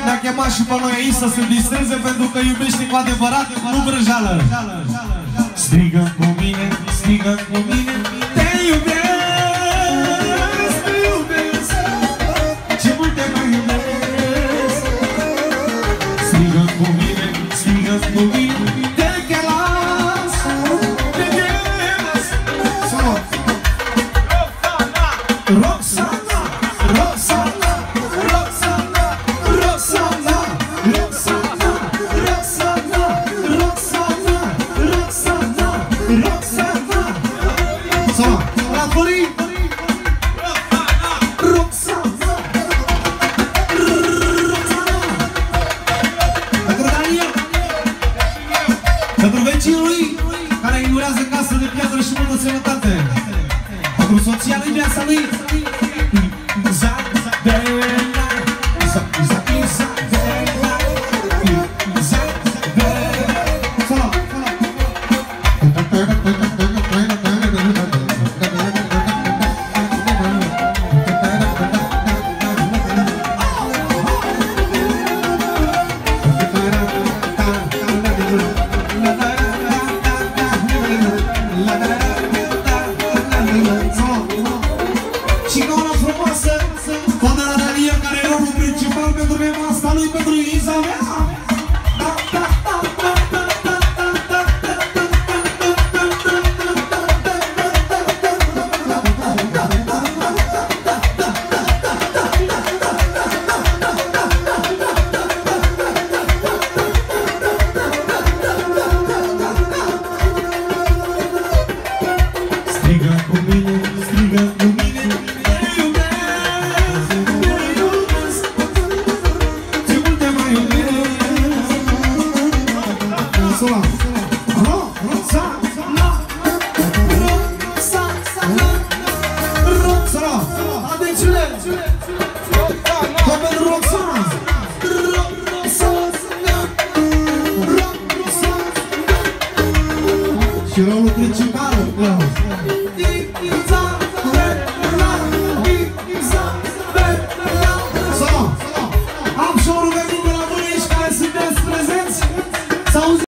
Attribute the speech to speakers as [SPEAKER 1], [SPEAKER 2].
[SPEAKER 1] ne-a chemat și pe noi aici să se distreze pentru că iubește cu adevărat, nu vrăjeală. Strigă cu mine, strigă cu mine, te iubesc, te iubesc, ce mult te mai iubesc. Strigă cu mine, strigă cu mine, te chelas, te chelas. Roxana, Roxana, Roxana, Roxana, Roxana, Roxana, Roxana, Roxana, Roxana. Sama, la Florin. Roxana, Roxana. Pentru Daniel, pentru vecinul lui care îi urează casă de piatră și multă sănătate. Pentru soția lui, viața lui.